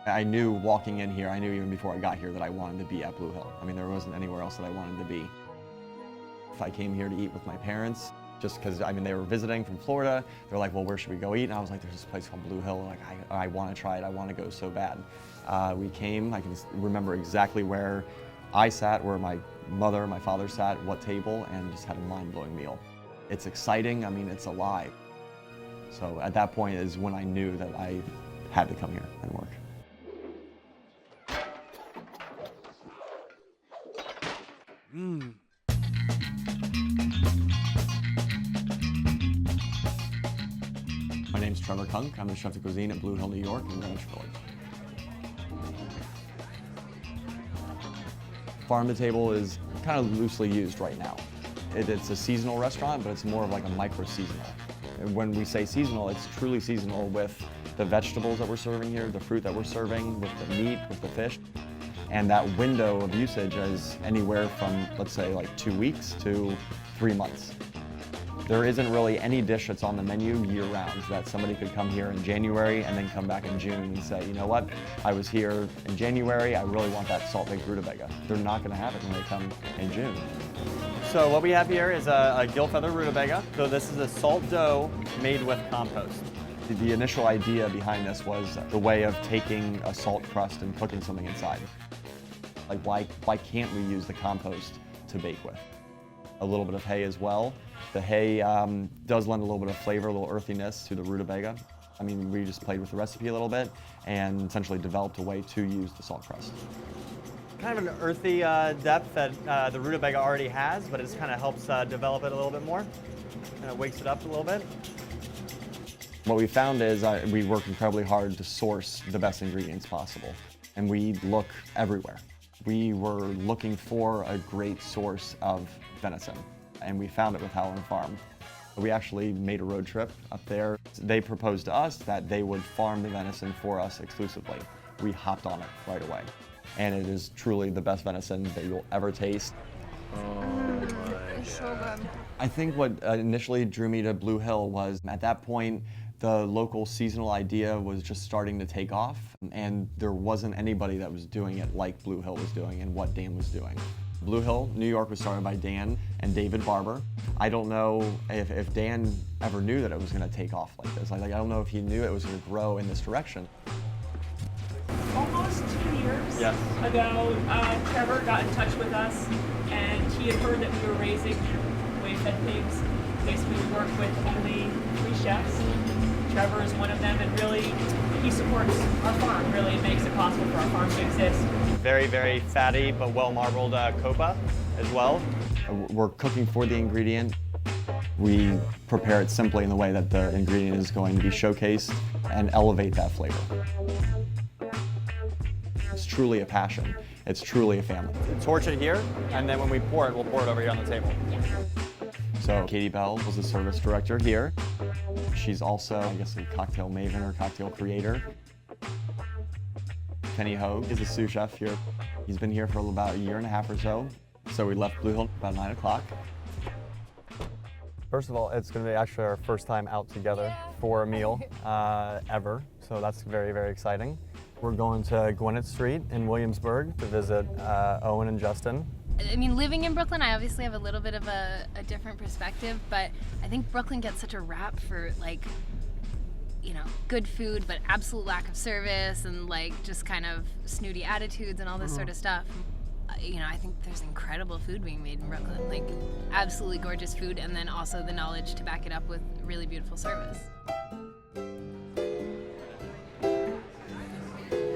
I knew walking in here, I knew even before I got here that I wanted to be at Blue Hill. I mean, there wasn't anywhere else that I wanted to be. If I came here to eat with my parents, just because, I mean, they were visiting from Florida, they're like, well, where should we go eat? And I was like, there's this place called Blue Hill. Like, I want to try it. I want to go so bad. We came, I can remember exactly where I sat, where my mother, my father sat, what table, and just had a mind-blowing meal. It's exciting. I mean, it's alive. So at that point is when I knew that I had to come here and work. My name's Trevor Kunk. I'm the chef de cuisine at Blue Hill, New York in Greenwich Village. Farm to table is kind of loosely used right now. It's a seasonal restaurant, but it's more of like a micro-seasonal. When we say seasonal, it's truly seasonal with the vegetables that we're serving here, the fruit that we're serving, with the meat, with the fish. And that window of usage is anywhere from, let's say, like 2 weeks to 3 months. There isn't really any dish that's on the menu year-round that somebody could come here in January and then come back in June and say, you know what, I was here in January, I really want that salt-baked rutabaga. They're not going to have it when they come in June. So what we have here is a gill feather rutabaga. So this is a salt dough made with compost. The initial idea behind this was the way of taking a salt crust and cooking something inside. Like, why can't we use the compost to bake with? A little bit of hay as well. The hay does lend a little bit of flavor, a little earthiness to the rutabaga. I mean, we just played with the recipe a little bit and essentially developed a way to use the salt crust. Kind of an earthy depth that the rutabaga already has, but it just kind of helps develop it a little bit more. Kind of wakes it up a little bit. What we found is we work incredibly hard to source the best ingredients possible, and we look everywhere. We were looking for a great source of venison, and we found it with Howland Farm. We actually made a road trip up there. They proposed to us that they would farm the venison for us exclusively. We hopped on it right away, and it is truly the best venison that you'll ever taste. Oh my God. It's so good. I think what initially drew me to Blue Hill was, at that point, the local seasonal idea was just starting to take off, and there wasn't anybody that was doing it like Blue Hill was doing and what Dan was doing. Blue Hill, New York was started by Dan and David Barber. I don't know if Dan ever knew that it was going to take off like this. Like, I don't know if he knew it was going to grow in this direction. Almost 2 years Yes. ago, Trevor got in touch with us, and he had heard that we were raising wave-fed pigs. Basically, we work with only 3 chefs. Trevor is one of them, and really, he supports our farm. Really, it makes it possible for our farm to exist. Very, very fatty but well-marbled copa as well. We're cooking for the ingredient. We prepare it simply in the way that the ingredient is going to be showcased and elevate that flavor. It's truly a passion. It's truly a family. Torch it here, and then when we pour it, we'll pour it over here on the table. So Katie Bell was the service director here. She's also, I guess, a cocktail maven or cocktail creator. Kenny Hogue is a sous chef here. He's been here for about 1.5 years or so. So we left Blue Hill about 9 o'clock. First of all, it's going to be actually our first time out together for a meal ever. So that's very, very exciting. We're going to Gwinnett Street in Williamsburg to visit Owen and Justin. I mean, living in Brooklyn, I obviously have a little bit of a different perspective, but I think Brooklyn gets such a rap for, like, you know, good food, but absolute lack of service and, like, just kind of snooty attitudes and all this sort of stuff. You know, I think there's incredible food being made in Brooklyn, like absolutely gorgeous food, and then also the knowledge to back it up with really beautiful service.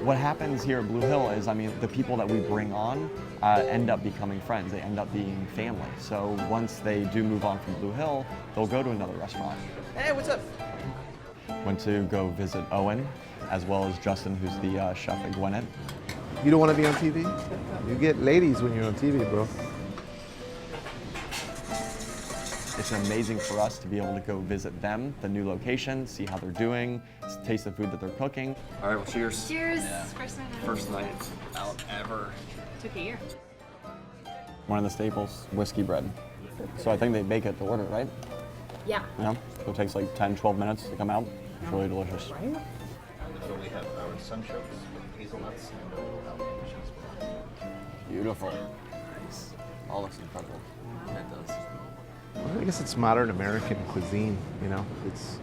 What happens here at Blue Hill is, I mean, the people that we bring on end up becoming friends. They end up being family. So once they do move on from Blue Hill, they'll go to another restaurant. Hey, what's up? Went to go visit Owen, as well as Justin, who's the chef at Gwinnett. You don't want to be on TV? You get ladies when you're on TV, bro. It's amazing for us to be able to go visit them, the new location, see how they're doing, taste the food that they're cooking. All right, well, cheers. Cheers! Yeah. First night out ever. Took a year. One of the staples, whiskey bread. So I think they bake it to order, right? Yeah. Yeah. So it takes like 10, 12 minutes to come out. It's really delicious. So we have our sunchokes with hazelnuts. Beautiful. Nice. All looks incredible. It does. Well, I guess it's modern American cuisine, you know? It's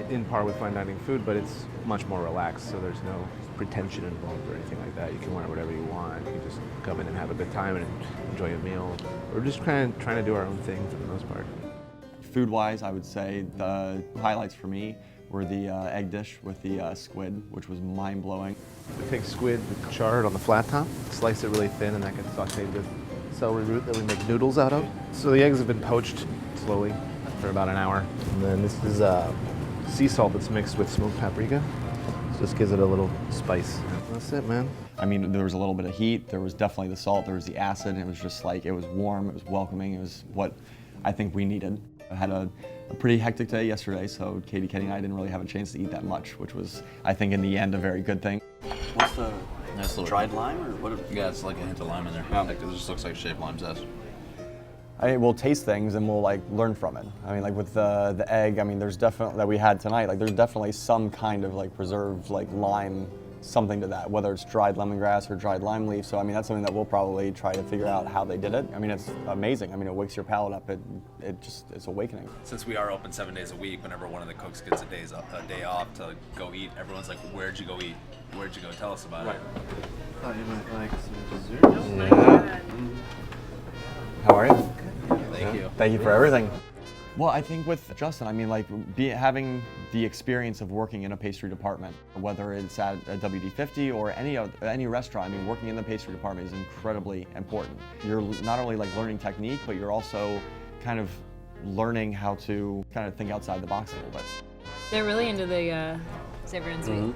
in par with fine dining food, but it's much more relaxed, so there's no pretension involved or anything like that. You can wear whatever you want. You just come in and have a good time and enjoy a meal. We're just kind of trying to do our own thing for the most part. Food-wise, I would say the highlights for me were the egg dish with the squid, which was mind-blowing. We take squid charred on the flat top, slice it really thin, and that gets sauteed with celery root that we make noodles out of. So the eggs have been poached slowly for about an hour. And then this is sea salt that's mixed with smoked paprika. So this gives it a little spice. That's it, man. I mean, there was a little bit of heat, there was definitely the salt, there was the acid, and it was just like, it was warm, it was welcoming, it was what I think we needed. I had a pretty hectic day yesterday, so Katie, Kenny, and I didn't really have a chance to eat that much, which was, I think, in the end, a very good thing. What's the Nice little dried lime or what? Yeah, it's like a hint of lime in there. Yeah. Like, it just looks like shaved lime zest. We'll taste things and we'll like learn from it. I mean, like with the egg, I mean, there's definitely, that we had tonight, like there's definitely some kind of like preserved like lime, something to that, whether it's dried lemongrass or dried lime leaf. So I mean, that's something that we'll probably try to figure out how they did it. I mean, it's amazing. I mean, it wakes your palate up. It's awakening. Since we are open 7 days a week, whenever one of the cooks gets a day off to go eat, everyone's like, "Where'd you go eat? Where'd you go? Tell us about it." Thought you might like some dessert. Yeah. How are you? Thank you. Thank you for everything. Well, I think with Justin, I mean, like having the experience of working in a pastry department, whether it's at a WD-50 or any restaurant, I mean, working in the pastry department is incredibly important. You're not only like learning technique, but you're also kind of learning how to kind of think outside the box a little bit. They're really into the savory and sweet.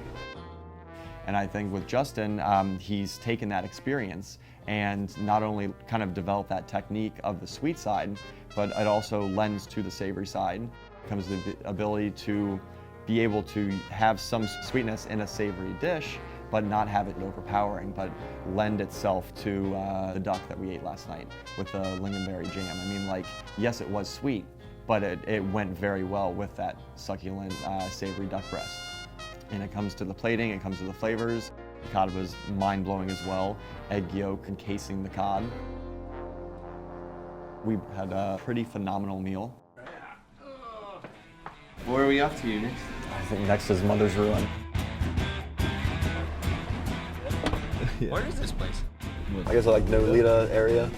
And I think with Justin, he's taken that experience and not only kind of developed that technique of the sweet side, but it also lends to the savory side. It comes to the ability to be able to have some sweetness in a savory dish, but not have it overpowering, but lend itself to the duck that we ate last night with the lingonberry jam. I mean, like, yes, it was sweet, but it went very well with that succulent savory duck breast. And it comes to the plating, it comes to the flavors. The cod was mind-blowing as well. Egg yolk encasing the cod. We had a pretty phenomenal meal. Where are we off to next? I think next is Mother's Ruin. Where is this place? I guess like Nolita area.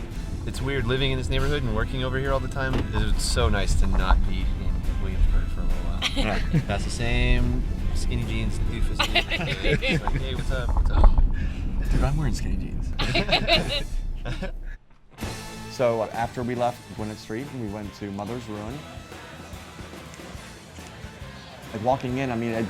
It's weird living in this neighborhood and working over here all the time. It's so nice to not be in Williamsburg for a little while. That's the same skinny jeans doofus. It's like, hey, what's up? What's up? Dude, I'm wearing skinny jeans. So after we left Gwinnett Street, we went to Mother's Ruin. Like walking in, I mean,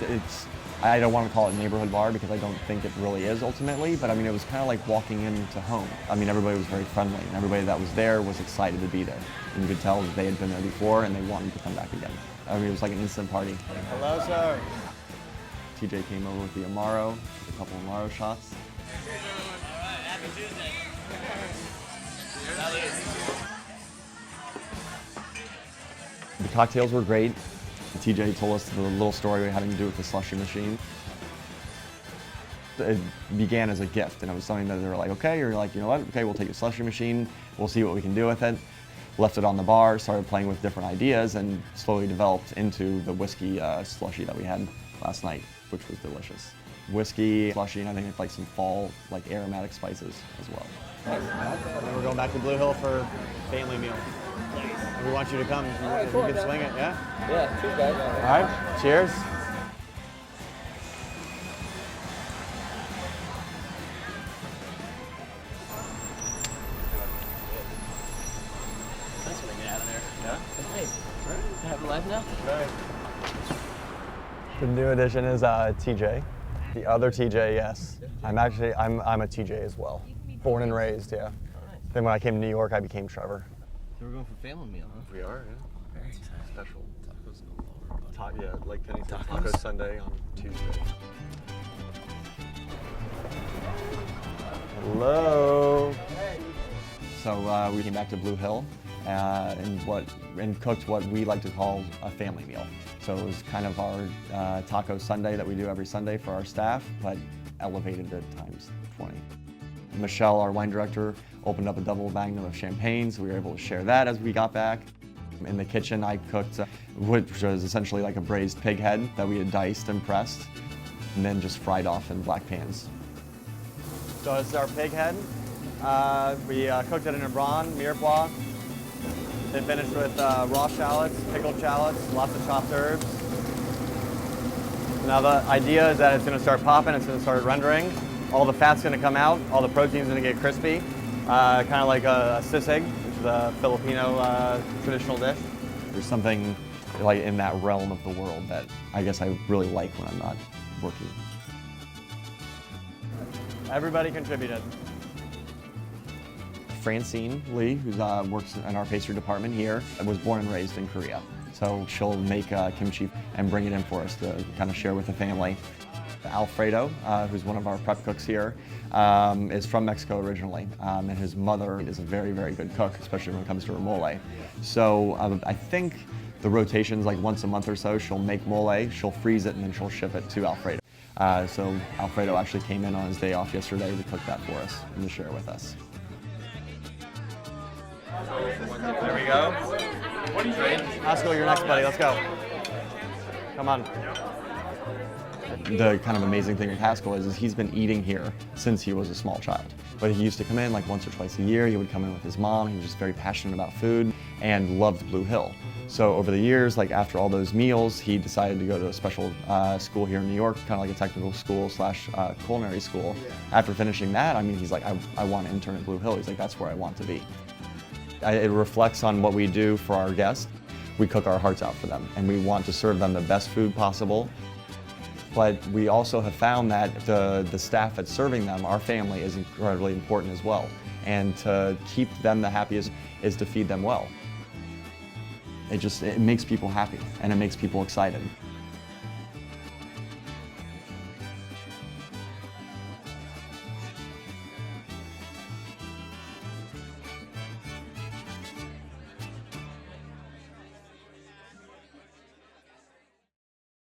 I don't want to call it a neighborhood bar because I don't think it really is ultimately, but I mean, it was kind of like walking into home. I mean, everybody was very friendly and everybody that was there was excited to be there. And you could tell that they had been there before and they wanted to come back again. I mean, it was like an instant party. Hello, sir. TJ came over with the Amaro, a couple of Amaro shots. The cocktails were great. TJ told us the little story having to do with the slushy machine. It began as a gift, and it was something that they were like, okay, you're like, you know what, okay, we'll take a slushy machine, we'll see what we can do with it. Left it on the bar, started playing with different ideas, and slowly developed into the whiskey slushy that we had last night, which was delicious. Whiskey, slushy, and I think it's like some fall, like aromatic spices as well. We're going back to Blue Hill for family meal. We want you to come. If you can swing it, yeah? Yeah, cheers, guys. All right, cheers. That's when I get out of there. Yeah? Hey, have a life now? The new addition is TJ. The other TJ, yes. I'm a TJ as well. Born and raised, yeah. Then when I came to New York, I became Trevor. So we're going for family meal, huh? We are, yeah. Very Special. Tacos Yeah, like Kenny said, Tacos? Taco Sunday on Tuesday. Hello. So we came back to Blue Hill and cooked what we like to call a family meal. So it was kind of our Taco Sunday that we do every Sunday for our staff, but elevated it times 20. Michelle, our wine director, opened up a double magnum of champagne, so we were able to share that as we got back. In the kitchen, I cooked, which was essentially like a braised pig head that we had diced and pressed, and then just fried off in black pans. So this is our pig head. We cooked it in a brawn, mirepoix. Then finished with raw shallots, pickled shallots, lots of chopped herbs. Now the idea is that it's going to start popping, it's going to start rendering. All the fat's going to come out, all the protein's going to get crispy, kind of like a sisig, which is a Filipino traditional dish. There's something like in that realm of the world that I guess I really like when I'm not working. Everybody contributed. Francine Lee, who works in our pastry department here, was born and raised in Korea. So she'll make kimchi and bring it in for us to kind of share with the family. Alfredo, who's one of our prep cooks here, is from Mexico originally, and his mother is a very, very good cook, especially when it comes to her mole. So I think the rotations, like once a month or so, she'll make mole, she'll freeze it, and then she'll ship it to Alfredo. So Alfredo actually came in on his day off yesterday to cook that for us and to share with us. There we go. HASKELL, you're next, buddy. Let's go. Come on. The kind of amazing thing with HASKELL is he's been eating here since he was a small child. But he used to come in like once or twice a year. He would come in with his mom. He was just very passionate about food and loved Blue Hill. So over the years, like after all those meals, he decided to go to a special school here in New York, kind of like a technical school slash culinary school. After finishing that, I mean, he's like, I want to intern at Blue Hill. He's like, that's where I want to be. It reflects on what we do for our guests. We cook our hearts out for them, and we want to serve them the best food possible. But we also have found that the staff that's serving them, our family, is incredibly important as well. And to keep them the happiest is to feed them well. It makes people happy, and it makes people excited.